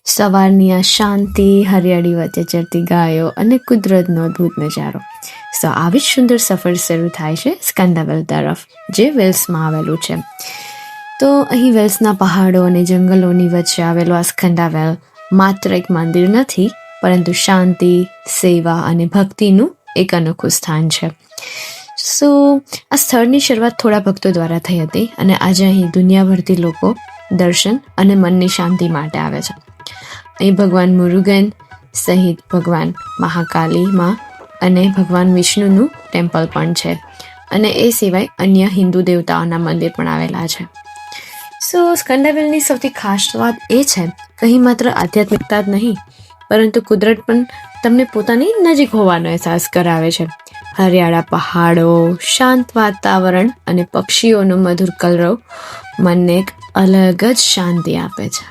સવારની આ શાંતિ, હરિયાળી વચ્ચે ચરતી ગાયો અને કુદરતનો અદ્ભુત નજારો. સો આવી જ સુંદર સફર શરૂ થાય છે સ્કંદાવેલ તરફ, જે વેલ્સમાં આવેલું છે. તો અહીં વેલ્સના પહાડો અને જંગલોની વચ્ચે આવેલો આ સ્કંદાવેલ માત્ર એક મંદિર નથી, પરંતુ શાંતિ, સેવા અને ભક્તિનું એક અનોખું સ્થાન છે. સો આ સ્થળની શરૂઆત થોડા ભક્તો દ્વારા થઈ હતી અને આજે અહીં દુનિયાભરથી લોકો દર્શન અને મનની શાંતિ માટે આવે છે. અહીં ભગવાન મુરુગન સહિત ભગવાન મહાકાલીમાં અને ભગવાન વિષ્ણુનું ટેમ્પલ પણ છે, અને એ સિવાય અન્ય હિન્દુ દેવતાઓના મંદિર પણ આવેલા છે. સો સ્કંદાવેલની સૌથી ખાસ વાત એ છે કે અહીં માત્ર આધ્યાત્મિકતા જ નહીં, પરંતુ કુદરત પણ તમને પોતાની નજીક હોવાનો અહેસાસ કરાવે છે. હરિયાળા પહાડો, શાંત વાતાવરણ અને પક્ષીઓનો મધુર કલરવ મનને એક અલગ જ શાંતિ આપે છે.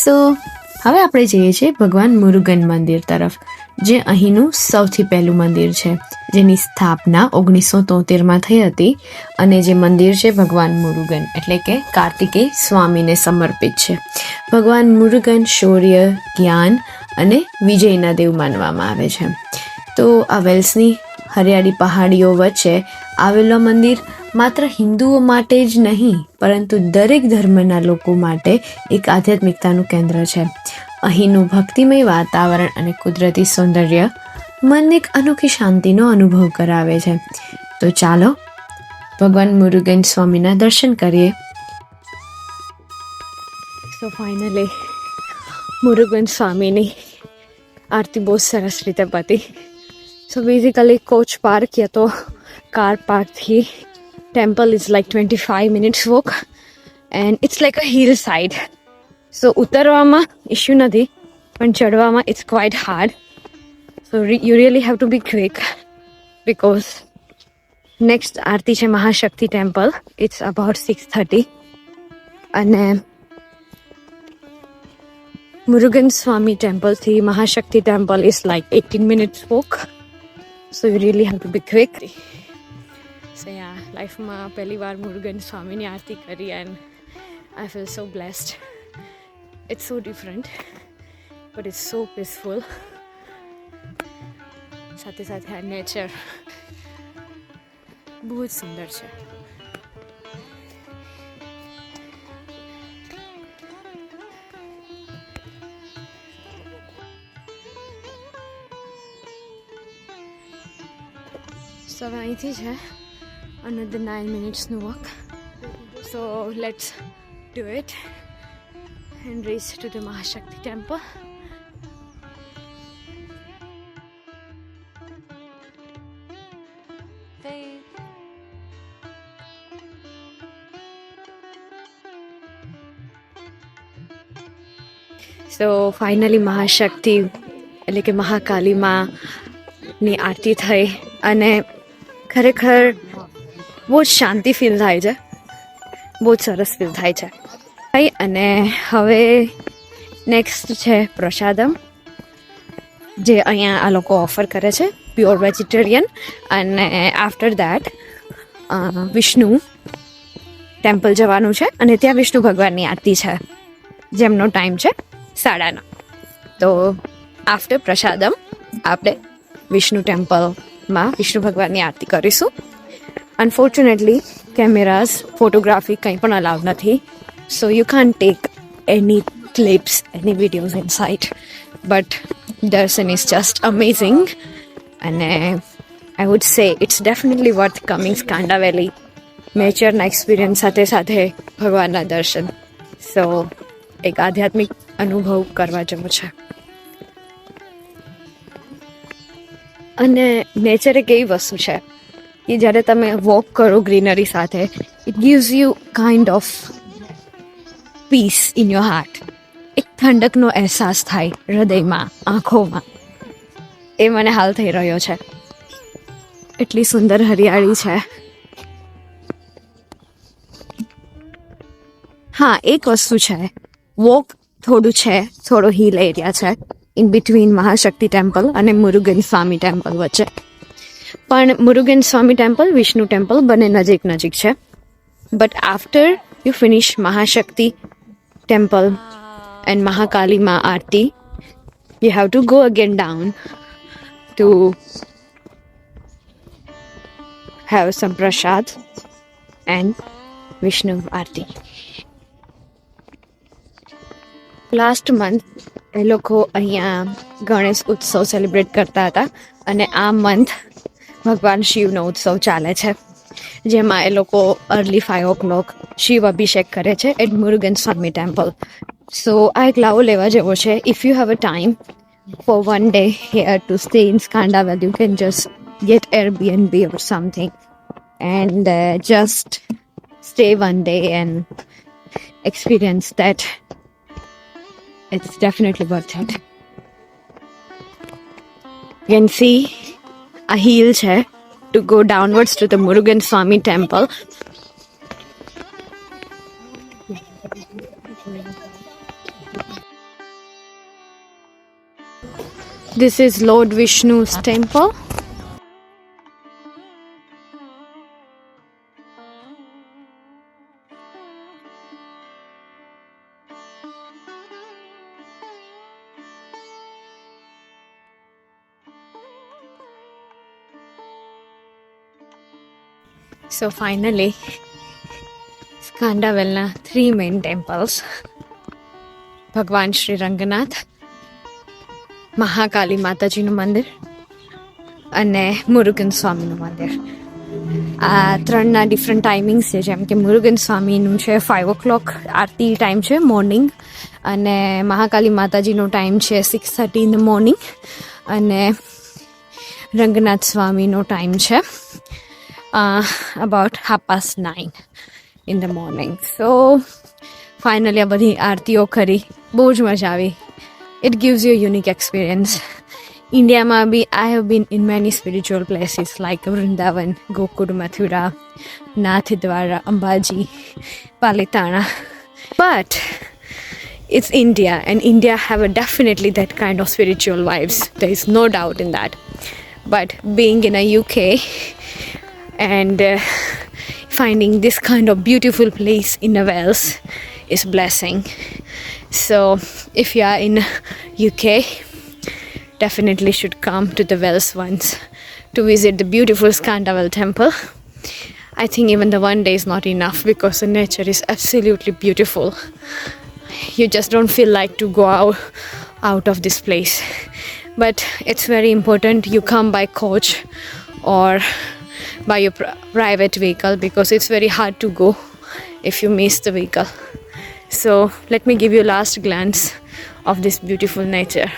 સો હવે આપણે જઈએ છીએ ભગવાન મુરુગન મંદિર તરફ, જે અહીંનું સૌથી પહેલું મંદિર છે, જેની સ્થાપના 1973માં થઈ હતી. અને જે મંદિર છે ભગવાન મુરુગન એટલે કે કાર્તિકેય સ્વામીને સમર્પિત છે. ભગવાન મુરુગન શૌર્ય, જ્ઞાન અને વિજયના દેવ માનવામાં આવે છે. તો આ વેલ્સની હરિયાળી પહાડીઓ વચ્ચે આવેલો મંદિર માત્ર હિન્દુઓ માટે જ નહીં, પરંતુ દરેક ધર્મના લોકો માટે એક આધ્યાત્મિકતાનું કેન્દ્ર છે. અહીંનું ભક્તિમય વાતાવરણ અને કુદરતી સૌંદર્ય મનને એક અનોખી શાંતિનો અનુભવ કરાવે છે. તો ચાલો ભગવાન મુરુગન સ્વામીના દર્શન કરીએ. સો ફાઇનલી મુરુગન સ્વામીની આરતી બહુ સરસ રીતે પતી. સો બેઝિકલી કોચ પાર્ક યા તો કાર પાર્કથી temple is like 25 minutes walk and it's like a hillside. So ઉતરવામાં ઇશ્યુ નથી, પણ ચડવામાં it's quite hard. So you really have to be quick, because next aarti છે મહાશક્તિ ટેમ્પલ. ઇટ્સ અબાઉટ 6:30 અને મુરુગન સ્વામી ટેમ્પલથી Mahashakti temple is like 18 minutes walk. So you really have to be quick. So yeah લાઈફમાં પહેલી વાર મુરુગન સ્વામીની આરતી કરી and I feel so blessed. It's so different, but it's so peaceful. સાથે સાથે આ નેચર બહુ જ સુંદર છે. સો હવે અહીંથી છે another 9 minutesનું walk. So let's do it and race to the Mahashakti temple. So finally Mahashakti એટલે કે મહાકાલી માની આરતી થઈ અને ખરેખર બહુ જ શાંતિ ફીલ થાય છે, બહુ જ સરસ ફીલ થાય છે. અને હવે નેક્સ્ટ છે પ્રસાદમ, જે અહીંયા આ લોકો ઓફર કરે છે, પ્યોર વેજીટેરિયન. અને આફ્ટર દેટ વિષ્ણુ ટેમ્પલ જવાનું છે અને ત્યાં વિષ્ણુ ભગવાનની આરતી છે, જેમનો ટાઈમ છે 9:30. તો આફ્ટર પ્રસાદમ આપણે વિષ્ણુ ટેમ્પલમાં વિષ્ણુ ભગવાનની આરતી કરીશું. અનફોર્ચ્યુનેટલી કેમેરાઝ, ફોટોગ્રાફી કંઈ પણ અલાઉડ નથી. So you can't take any clips, any videos inside. But darshan is just amazing. And I would say it's definitely worth coming Skandavelli. નેચરના એક્સપિરિયન્સ સાથે સાથે ભગવાનના દર્શન. સો એક આધ્યાત્મિક અનુભવ કરવા જેવો છે. અને નેચર એક એવી વસ્તુ છે કે જ્યારે તમે વોક કરો ગ્રીનરી સાથે, it gives you kind of piece in your heart. એક ઠંડકનો અહેસાસ થાય હૃદયમાં, આંખોમાં. એ મને હાલ થઈ રહ્યો છે. એટલી સુંદર હરિયાળી છે. હા, એક વસ્તુ છે, વોક થોડું છે, થોડો હિલ એરિયા છે ઇન બિટવીન મહાશક્તિ ટેમ્પલ અને મુરુગન સ્વામી ટેમ્પલ વચ્ચે. પણ મુરુગન સ્વામી ટેમ્પલ, વિષ્ણુ ટેમ્પલ બંને નજીક છે. But after you finish Mahashakti temple and Mahakali Ma Aarti, you have to go again down to have some prasad and Vishnu Aarti. Last month એ લોકો અહીંયા ગણેશ ઉત્સવ સેલિબ્રેટ કરતા હતા અને આ મંથ ભગવાન શિવનો ઉત્સવ ચાલે છે, જેમાં એ લોકો અર્લી 5 o'clock શિવ અભિષેક કરે છે એટ મુરુગન સ્વામી ટેમ્પલ. સો આ એક લાવો લેવા જેવો છે. If you have a time for one day here to stay in Skandavel, you can just get Airbnb or something and just stay one day and experience that. It's definitely worth it. You can see a hill chair to go downwards to the Murugan Swami temple. This is Lord Vishnu's temple. So finally, Skandavelna 3 main temples: ભગવાન શ્રી રંગનાથ, મહાકાલી માતાજીનું મંદિર અને મુરુગન સ્વામીનું મંદિર. આ ત્રણના different timings છે. જેમ કે મુરુગન સ્વામીનું છે 5 o'clock આરતી ટાઈમ છે મોર્નિંગ, અને મહાકાલી માતાજીનો ટાઈમ છે 6:30 in the morning, અને રંગનાથ સ્વામીનો ટાઈમ છે about 9:30 in the morning. So finally આ બધી આરતીઓ કરી, બહુ જ મજા આવી. It gives you a unique experience. ઇન્ડિયામાં બી I have been in many spiritual places like Vrindavan, Gokul, Mathura, Nathidwara, Ambaji, Palitana. But it's India, and India have definitely that kind of spiritual vibes. There is no doubt in that. But being in a UK and finding this kind of beautiful place in Wales is blessing. So if you are in UK, definitely should come to the Wales once to visit the beautiful Skandavel temple. I think even the one day is not enough because the nature is absolutely beautiful. You just don't feel like to go out of this place. But it's very important you come by coach or by your private vehicle, because it's very hard to go if you miss the vehicle. So let me give you a last glance of this beautiful nature.